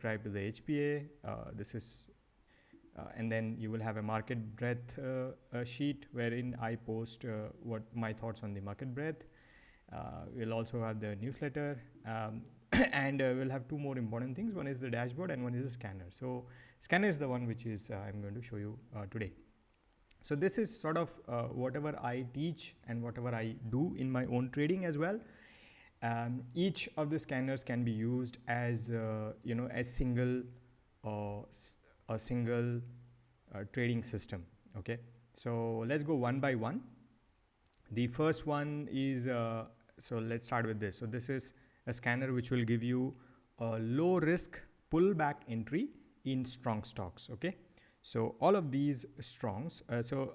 subscribe to the HPA. This is and then you will have a market breadth sheet wherein I post what my thoughts on the market breadth. We'll also have the newsletter, and we'll have two more important things. One is the dashboard and one is the scanner. So scanner is the one which is I'm going to show you today. So this is sort of whatever I teach and whatever I do in my own trading as well. Each of the scanners can be used as a single trading system. Okay, so let's go one by one. The first one is so let's start with this. So this is a scanner which will give you a low risk pullback entry in strong stocks. Okay, so all of these strongs. So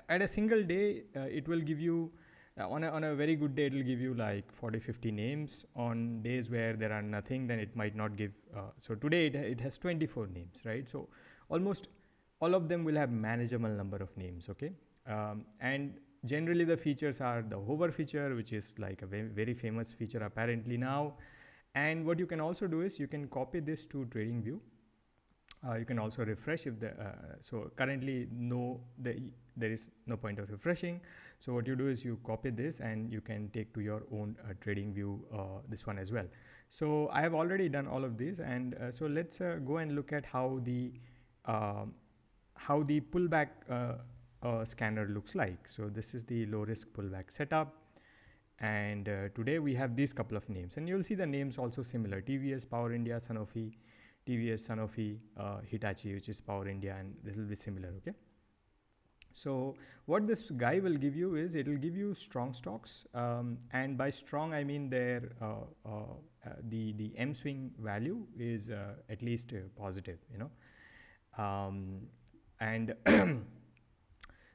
at a single day, it will give you on a very good day, it will give you like 40-50 names. On days where there are nothing, then it might not give. So today it has 24 names, right? So almost all of them will have manageable number of names. Okay, and generally the features are the hover feature, which is like a very, very famous feature apparently now. And what you can also do is you can copy this to TradingView. You can also refresh if the so currently there is no point of refreshing. So what you do is you copy this and you can take to your own TradingView this one as well. So I have already done all of these, and so let's go and look at how the pullback scanner looks like. So this is the low risk pullback setup, and today we have these couple of names, and you'll see the names also similar: TVS, Power India, Sanofi, TVS, Sanofi, Hitachi, which is Power India, and this will be similar. Okay, so what this guy will give you is it will give you strong stocks, and by strong I mean their the M swing value is at least positive, and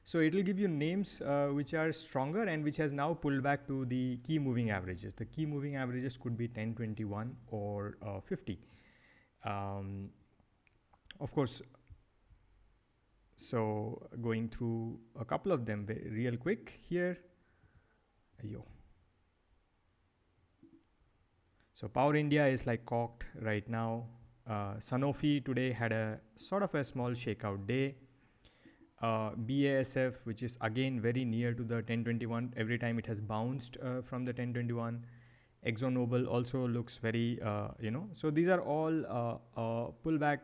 so it will give you names which are stronger and which has now pulled back to the key moving averages. The key moving averages could be 10, 21 or 50. Of course, so going through a couple of them real quick here. So Power India is like cocked right now. Sanofi today had a sort of a small shakeout day. BASF, which is again very near to the 1021, every time it has bounced from the 1021. ExxonMobil also looks very so these are all pullback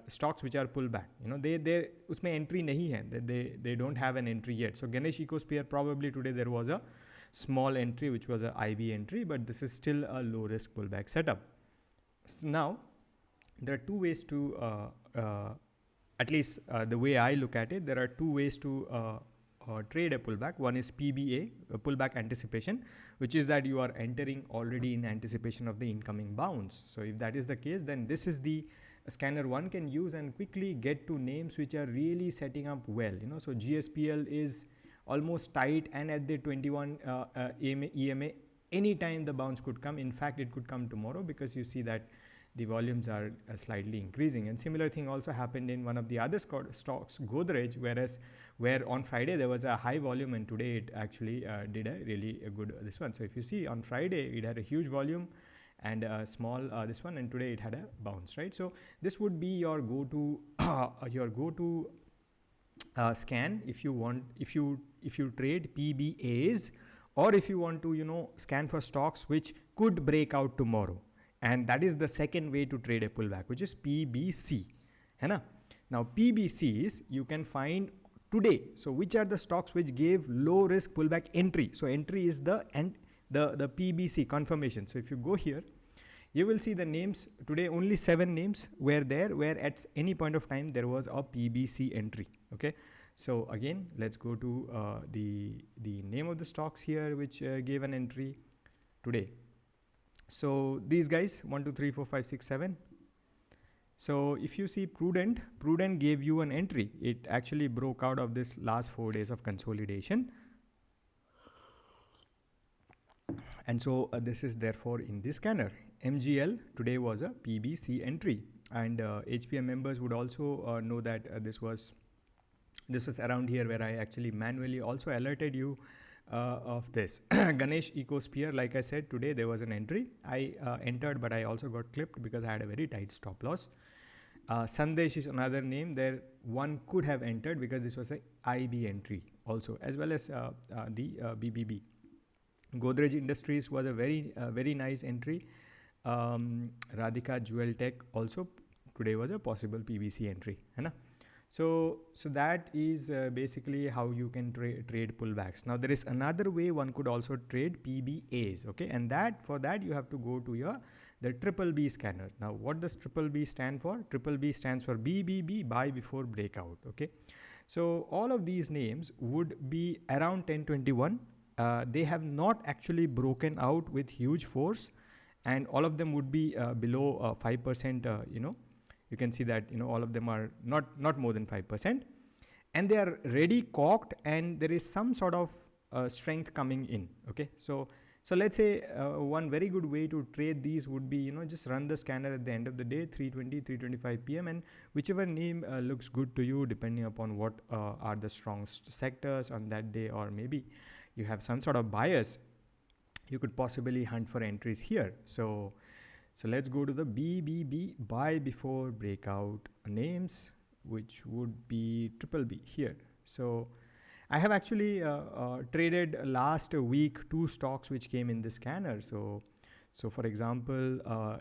stocks which are pullback. They usme entry nahi hai, they don't have an entry yet. So Ganesh Ecosphere, probably today there was a small entry which was a IB entry, but this is still a low risk pullback setup. So now there are two ways to at least the way I look at it, there are two ways to trade a pullback. One is PBA, pullback anticipation, which is that you are entering already in anticipation of the incoming bounce. So if that is the case, then this is the scanner one can use and quickly get to names which are really setting up well. So GSPL is almost tight and at the 21 EMA. Anytime the bounce could come. In fact, it could come tomorrow, because you see that the volumes are slightly increasing. And similar thing also happened in one of the other stocks, Godrej, where on Friday there was a high volume, and today it actually did a really good this one. So if you see on Friday it had a huge volume and a small this one, and today it had a bounce, right? So this would be your go-to scan if you want, if you trade PBAs, or if you want to scan for stocks which could break out tomorrow. And that is the second way to trade a pullback, which is PBC. Now PBCs you can find today. So which are the stocks which gave low risk pullback entry? So entry is the PBC confirmation. So if you go here, you will see the names today. Only 7 names were there where at any point of time there was a PBC entry. Okay, so again let's go to the name of the stocks here which gave an entry today. So these guys 1, 2, 3, 4, 5, 6, 7. So if you see Prudent gave you an entry. It actually broke out of this last 4 days of consolidation, and so this is therefore in this scanner. MGL today was a PBC entry, and HPM members would also know that this was around here where I actually manually also alerted you of this. Ganesh Ecosphere, like I said, today there was an entry. I entered, but I also got clipped because I had a very tight stop loss. Sandesh is another name there. One could have entered because this was a IB entry also, as well as the BBB. Godrej Industries was a very nice entry. Radhika Jewel Tech also today was a possible PBC entry, है ना? So that is basically how you can trade pullbacks. Now there is another way one could also trade PBAs, okay? And for that you have to go to the triple B scanner. Now what does triple B stand for? Triple B stands for BBB, buy before breakout, okay? So all of these names would be around 1021. They have not actually broken out with huge force, and all of them would be below 5%, you can see that all of them are not more than 5%, and they are ready cocked, and there is some sort of strength coming in. Okay, so let's say one very good way to trade these would be just run the scanner at the end of the day, 3:25 p.m. and whichever name looks good to you, depending upon what are the strong sectors on that day, or maybe you have some sort of bias, you could possibly hunt for entries here. So let's go to the BBB, buy before breakout names, which would be triple B here. So I have actually traded last week 2 stocks which came in the scanner. So for example,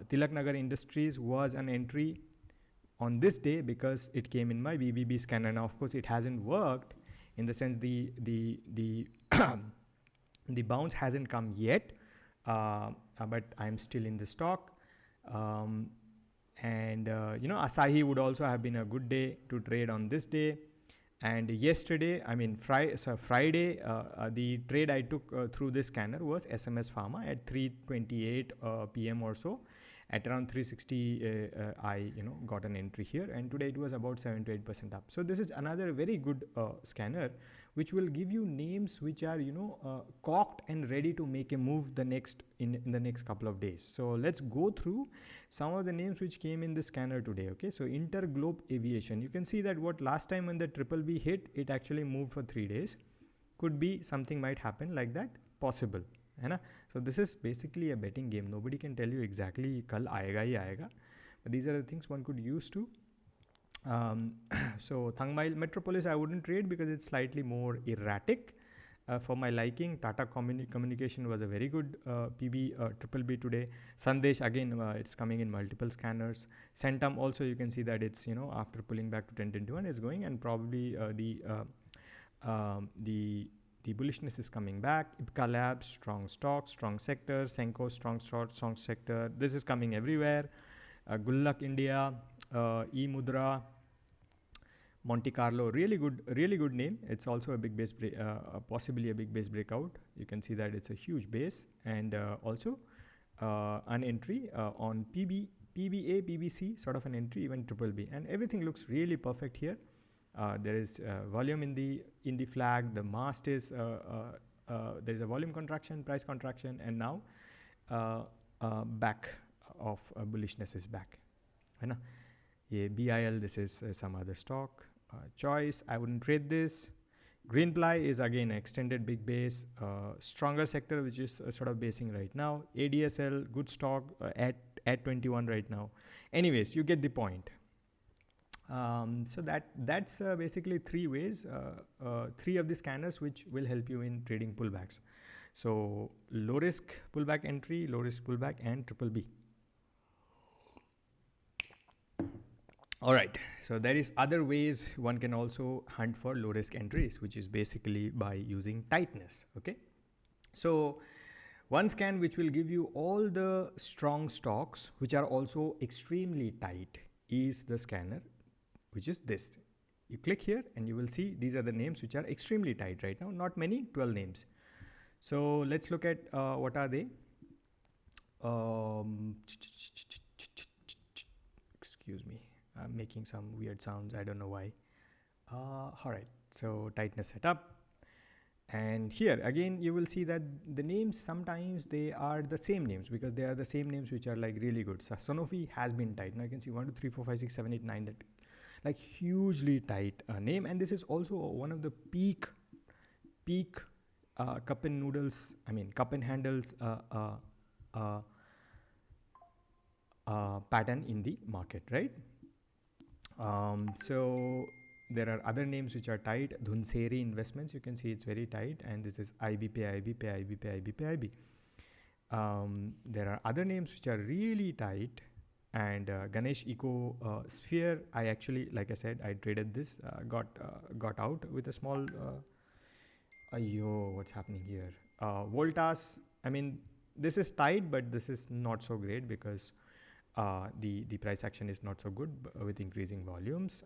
Tilak Nagar Industries was an entry on this day because it came in my BBB scanner. Now of course it hasn't worked, in the sense the the bounce hasn't come yet, but I'm still in the stock. Asahi would also have been a good day to trade on this day. And yesterday, I mean Friday, the trade I took through this scanner was SMS Pharma at 3:28 p.m. or so. At around 360, I got an entry here, and today it was about 7 to 8% up. So this is another very good scanner, which will give you names which are cocked and ready to make a move in the next couple of days. So let's go through some of the names which came in the scanner today. Okay, so Interglobe Aviation, you can see that what last time when the triple B hit, it actually moved for 3 days. Could be something might happen like that, possible. So this is basically a betting game. Nobody can tell you exactly kal aayega hi aayega, but these are the things one could use to. So Thangmail Metropolis I wouldn't trade because it's slightly more erratic for my liking. Tata Communication was a very good triple B today. Sandesh again, it's coming in multiple scanners. Centum also, you can see that it's after pulling back to 1021 is going, and probably the bullishness is coming back. Ipca Labs, strong stock, strong sector. Senko, strong sector. This is coming everywhere. Gullak India, eMudra, Monte Carlo, really good name. It's also a big base, possibly a big base breakout. You can see that it's a huge base, and also an entry on PBA, PBC, sort of an entry, even triple B, and everything looks really perfect here. There is volume in the flag. The mast is there is a volume contraction, price contraction, and now back of bullishness is back. Yeah, BIL, this is some other stock. Choice, I wouldn't trade this. Greenply is again extended big base, stronger sector which is sort of basing right now. ADSL, good stock at 21 right now. Anyways, you get the point. So that's basically 3 ways, 3 of the scanners which will help you in trading pullbacks. So low risk pullback entry, low risk pullback, and triple B. All right, so there is other ways one can also hunt for low risk entries, which is basically by using tightness. Okay, so one scan which will give you all the strong stocks which are also extremely tight is the scanner, which is this. You click here and you will see these are the names which are extremely tight right now. Not many, 12 names. So let's look at what are they. Excuse me, I'm making some weird sounds. I don't know why. All right, so tightness setup. And here again, you will see that the names, sometimes they are the same names because they are the same names which are like really good. So Sanofi has been tight. Now you can see 1, 2, 3, 4, 5, 6, 7, 8, 9, that like hugely tight name. And this is also one of the peak cup and noodles, I mean cup and handles uh, pattern in the market, right? So there are other names which are tight. Dhunseri Investments, you can see it's very tight, and this is IBP, IBP, IBP, IBP, IB. There are other names which are really tight, and Ganesh Eco Sphere. I actually, like I said, I traded this, got out with a small. Ayo, what's happening here? Voltas. I mean, this is tight, but this is not so great because the price action is not so good with increasing volumes.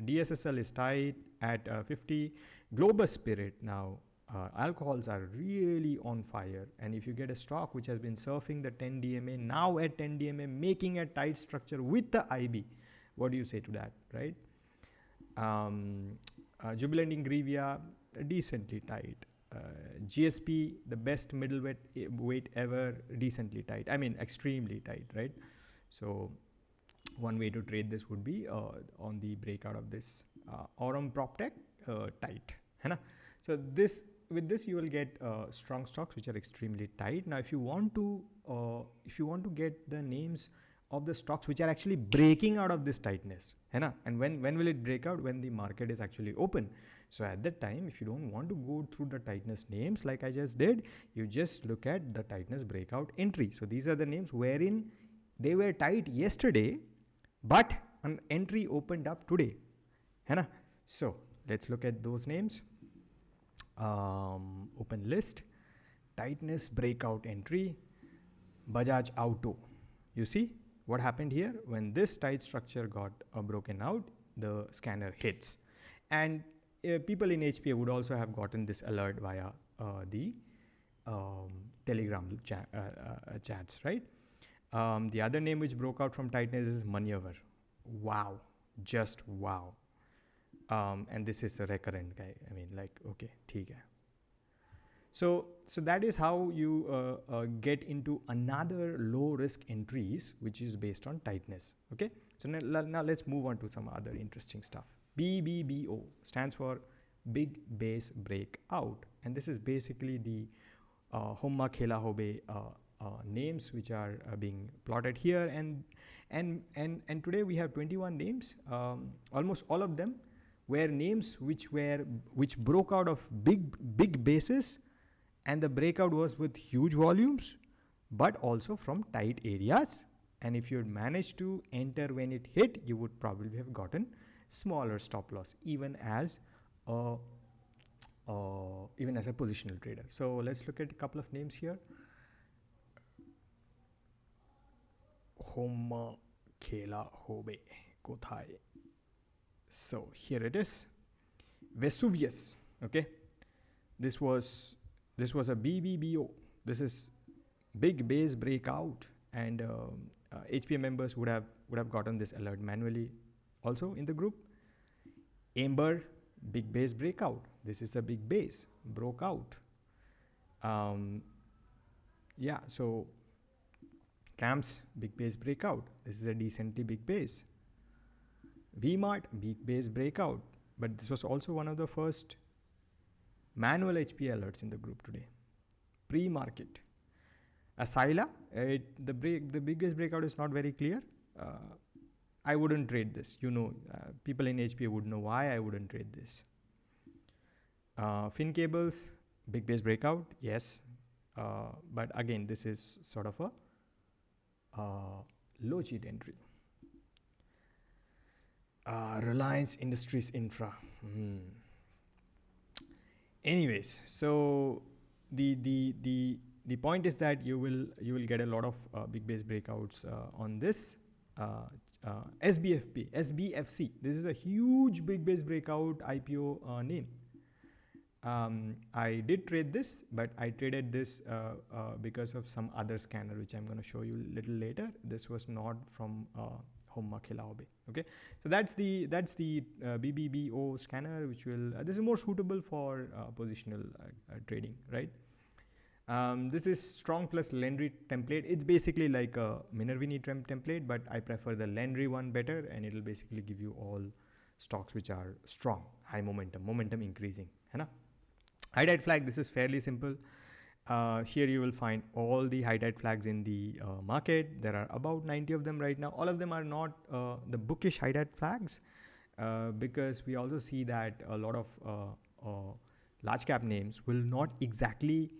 DSSL is tight at 50. Globus Spirit now. Alcohols are really on fire, and if you get a stock which has been surfing the 10 DMA, now at 10 DMA, making a tight structure with the IB, what do you say to that, right? Jubilant Ingrevia, decently tight. GSP, the best middleweight ever, decently tight. I mean, extremely tight, right? So one way to trade this would be on the breakout of this. Aurum PropTech, tight. So with this you will get strong stocks which are extremely tight. Now if you want to get the names of the stocks which are actually breaking out of this tightness, and when will it break out? When the market is actually open. So at that time, if you don't want to go through the tightness names like I just did, you just look at the tightness breakout entry. So these are the names wherein they were tight yesterday, but an entry opened up today. So let's look at those names. Open list, tightness breakout entry, Bajaj Auto. You see what happened here? When this tight structure got broken out, the scanner hits. And people in HPA would also have gotten this alert via the Telegram chats, right? The other name which broke out from tightness is Manyavar. Wow, just wow. And this is a recurrent guy. I mean, like, okay, theek hai. So that is how you get into another low risk entries, which is based on tightness. Okay. So now let's move on to some other interesting stuff. BBBO stands for Big Base Breakout, and this is basically the Homma Khela Hobe names which are being plotted here, and today we have 21 names. Almost all of them were names which broke out of big bases, and the breakout was with huge volumes, but also from tight areas. And if you had managed to enter when it hit, you would probably have gotten smaller stop loss, even as a positional trader. So let's look at a couple of names here. Homma Khela Hobe Kothai. So here it is. Vesuvius. Okay, this was a BBBO. This is big base breakout, and HPM members would have gotten this alert manually also in the group. Amber, big base breakout. This is a big base, broke out. Yeah, so Camps, big base breakout. This is a decently big base. VMart, big base breakout. But this was also one of the first manual HP alerts in the group today. Pre-market. Asila, the biggest breakout is not very clear. I wouldn't trade this. People in HP would know why I wouldn't trade this. Fin Cables, big base breakout, yes. But again, this is sort of a low cheat entry. Reliance Industries Infra. Anyways, so the point is that you will get a lot of big base breakouts on this. SBFC. This is a huge big base breakout IPO name. I did trade this, but I traded this because of some other scanner, which I'm going to show you a little later. This was not from Homma Khela Hobe. Okay, so that's the BBBO scanner, which will this is more suitable for positional trading, right? This is strong plus Landry template. It's basically like a Minervini template, but I prefer the Landry one better, and it'll basically give you all stocks which are strong, high momentum increasing. High tide flag, this is fairly simple. Here you will find all the high tide flags in the market. There are about 90 of them right now. All of them are not the bookish high tide flags, because we also see that a lot of large cap names will not exactly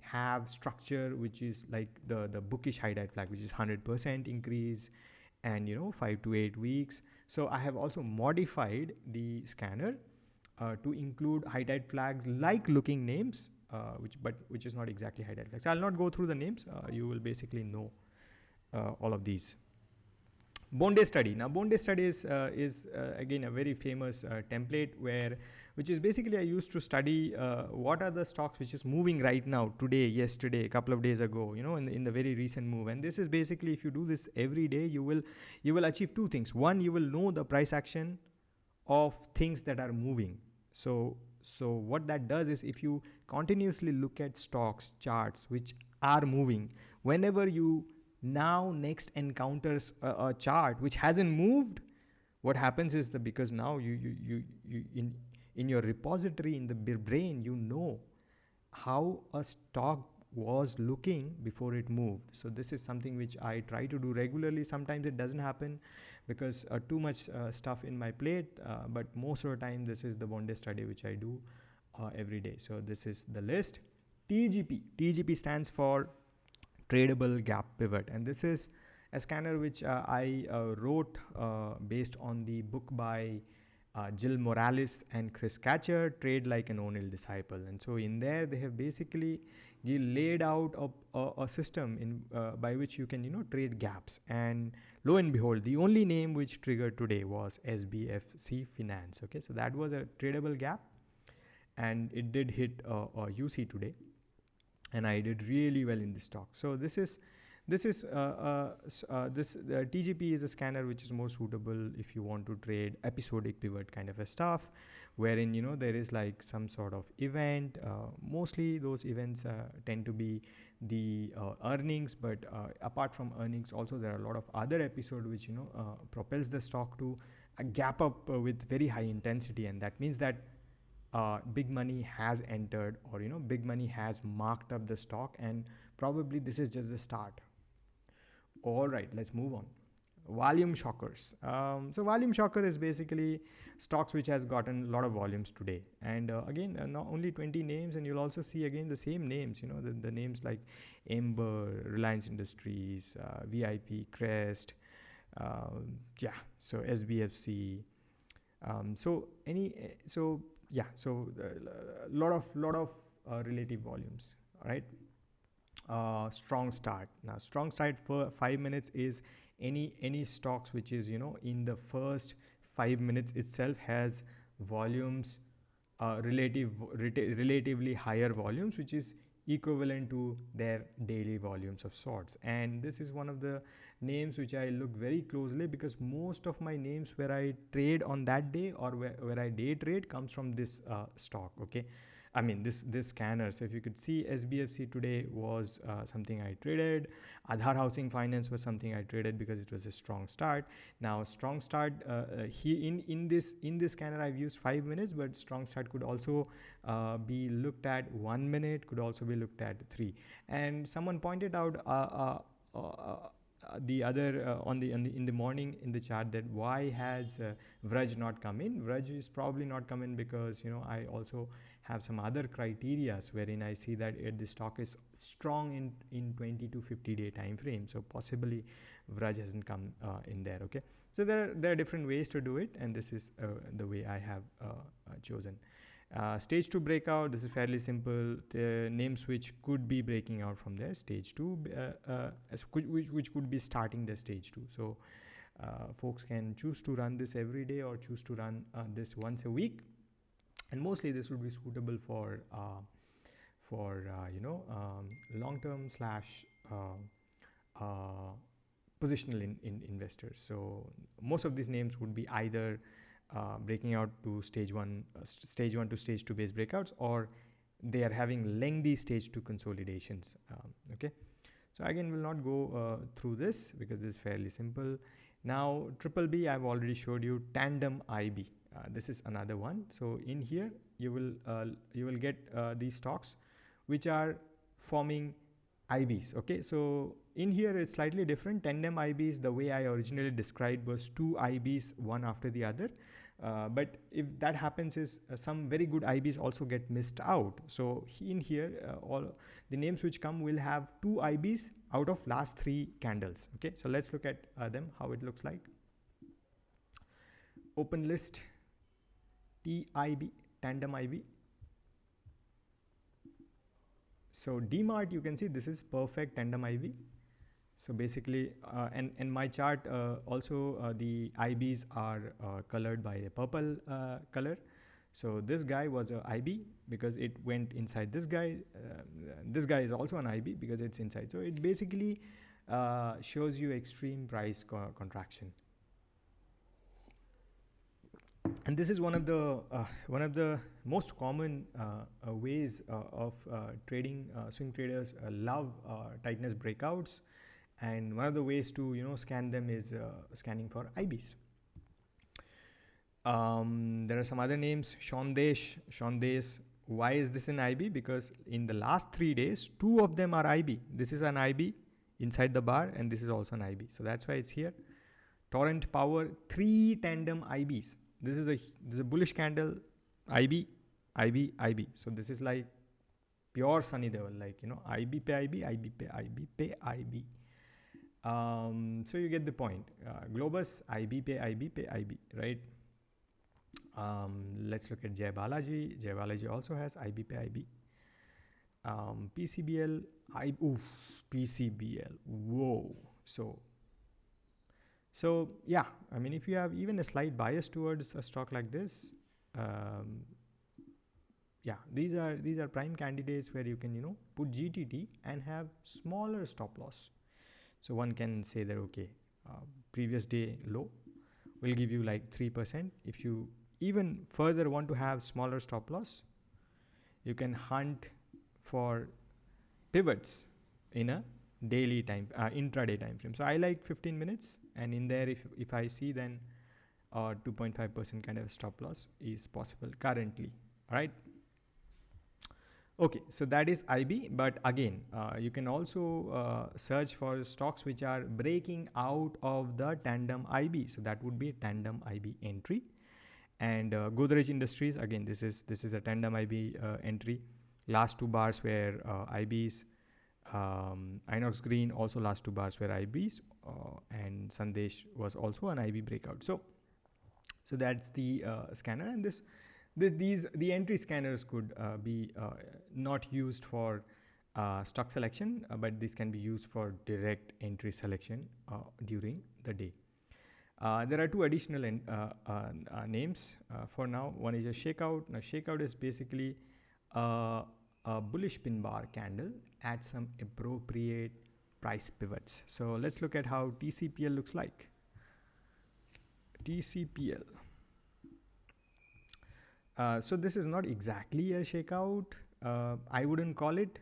have structure which is like the bookish high tide flag, which is 100% increase and 5 to 8 weeks. So I have also modified the scanner to include high tide flags like looking names, which is not exactly high tide flags. I'll not go through the names. You will basically know all of these. Bone day study. Now, bone day study is again a very famous template which is basically I used to study what are the stocks which is moving right now, today, yesterday, a couple of days ago, in the very recent move. And this is basically, if you do this every day, you will achieve two things. One, you will know the price action of things that are moving. So what that does is, if you continuously look at stocks charts which are moving, whenever you now next encounters a chart which hasn't moved, what happens is that because now you in your repository in the brain, you know how a stock was looking before it moved. So this is something which I try to do regularly. Sometimes it doesn't happen because too much stuff in my plate, but most of the time this is the one day study which I do every day. So this is the list. TGP stands for tradable gap pivot, and this is a scanner which I wrote based on the book by Jill Morales and Chris Catcher, Trade Like an O'Neill Disciple. And so in there they have basically laid out a system in by which you can trade gaps. And lo and behold, the only name which triggered today was SBFC Finance. Okay, so that was a tradable gap, and it did hit a UC today, and I did really well in this stock. So this TGP is a scanner which is more suitable if you want to trade episodic pivot kind of a stuff, wherein there is like some sort of event. Mostly those events tend to be the earnings, but apart from earnings, also there are a lot of other episodes which propels the stock to a gap up with very high intensity, and that means that big money has entered, or big money has marked up the stock, and probably this is just the start. All right, let's move on. Volume shockers. So volume shocker is basically stocks which has gotten a lot of volumes today, and again not only 20 names, and you'll also see again the same names, the names like Ember, Reliance Industries, VIP, Crest, so SBFC. Lot of relative volumes, right? Strong start. Now, strong start for 5 minutes is any stocks which is in the first 5 minutes itself has volumes, relatively higher volumes, which is equivalent to their daily volumes of sorts. And this is one of the names which I look very closely, because most of my names where I trade on that day, or where I day trade, comes from this stock. Okay, I mean this scanner. So if you could see, SBFC today was something I traded. Aadhar Housing Finance was something I traded because it was a strong start. Now strong start here in this scanner I've used 5 minutes, but strong start could also be looked at 1 minute, could also be looked at 3. And someone pointed out the other in the morning in the chart, that why has Vraj not come in. Vraj is probably not come in because I also have some other criterias wherein I see that the stock is strong in 20 to 50 day time frame. So possibly Vraj hasn't come in there. Okay, so there are different ways to do it, and this is the way I have chosen. Stage 2 breakout, this is fairly simple. The name switch could be breaking out from there. Stage 2 which could be starting the stage 2. So folks can choose to run this every day, or choose to run this once a week, and mostly this would be suitable for long term slash positional investors. So most of these names would be either breaking out to stage 1 to stage 2 base breakouts, or they are having lengthy stage 2 consolidations. Okay, so again we'll not go through this because this is fairly simple. Now triple B, I've already showed you. Tandem IB, This is another one. So in here you will get these stocks which are forming IBs. Okay, so in here it's slightly different. Tandem IBs, the way I originally described, was two IBs one after the other. But if that happens, is some very good IBs also get missed out. So in here, all the names which come will have two IBs out of last 3 candles. Okay, so let's look at them, how it looks like. Open list, TIB, Tandem IB. So DMart, you can see this is perfect Tandem IB. So basically, and my chart also the IBs are colored by a purple color. So this guy was a IB because it went inside this guy. This guy is also an IB because it's inside. So it basically shows you extreme price contraction. And this is one of the most common ways of trading. Swing traders love tightness breakouts, and one of the ways to scan them is scanning for IBs. There are some other names. Shondesh. Why is this an IB? Because in the last 3 days, 2 of them are IB. This is an IB inside the bar, and this is also an IB. So that's why it's here. Torrent Power, 3 tandem IBs. This is a bullish candle, IB, IB, IB. So this is like pure Sunny Devil, like IB pe IB, IB pe IB pe IB. So you get the point. Globus, IB pe IB pe IB, right? Let's look at Jai Balaji. Jai Balaji also has IB pe IB. PCBL, PCBL. Whoa. So yeah, I mean, if you have even a slight bias towards a stock like this, yeah, these are prime candidates where you can put GTT and have smaller stop loss. So one can say that okay, previous day low will give you like 3%. If you even further want to have smaller stop loss, you can hunt for pivots in a daily time, intraday time frame. So I like 15 minutes, and in there if I see, then 2.5% kind of stop loss is possible currently. All right. Okay, so that is IB, but again, you can also search for stocks which are breaking out of the tandem IB. So that would be a tandem IB entry. And Godrej Industries, again, this is a tandem IB entry. Last 2 bars were IBs. Inox Green also last 2 bars were IBs, and Sandesh was also an IB breakout. So that's the scanner, and the entry scanners could be not used for stock selection, but this can be used for direct entry selection during the day. There are 2 additional names for now. One is a shakeout. Now shakeout is basically a bullish pin bar candle at some appropriate price pivots. So let's look at how TCPL looks like. TCPL. So this is not exactly a shakeout. I wouldn't call it,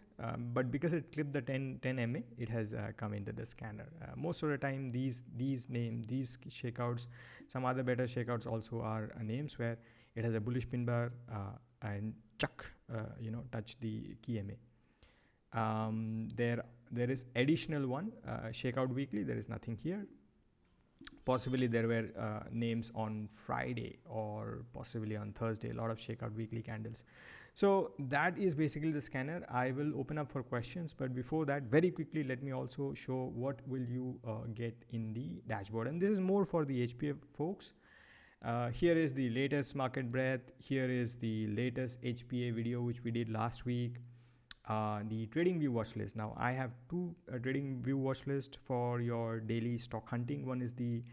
but because it clipped the 10 MA, it has come into the scanner. Most of the time, these shakeouts, some other better shakeouts also are names where it has a bullish pin bar and touch the key MA. There is additional one, shakeout weekly. There is nothing here. Possibly there were names on Friday or possibly on Thursday, a lot of shakeout weekly candles. So that is basically the scanner. I will open up for questions, but before that, very quickly, let me also show what will you get in the dashboard. And this is more for the HPA folks. Here is the latest market breadth. Here is the latest HPA video which we did last week. The Tradingview watch list. Now I have 2 Tradingview watch list for your daily stock hunting. One is the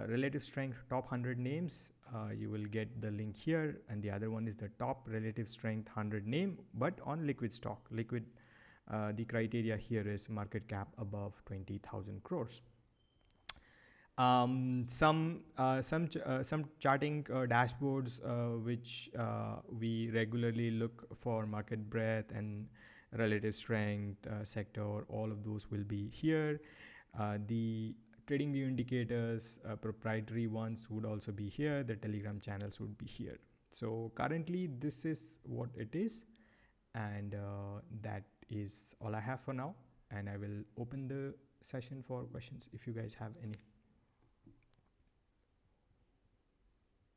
relative strength top 100 names. You will get the link here, and the other one is the top relative strength 100 name, but on liquid stock. Liquid, the criteria here is market cap above 20,000 crores. Some charting dashboards which we regularly look for market breadth and relative strength sector. All of those will be here. The trading view indicators, proprietary ones would also be here. The Telegram channels would be here. So currently this is what it is, and that is all I have for now, and I will open the session for questions if you guys have any.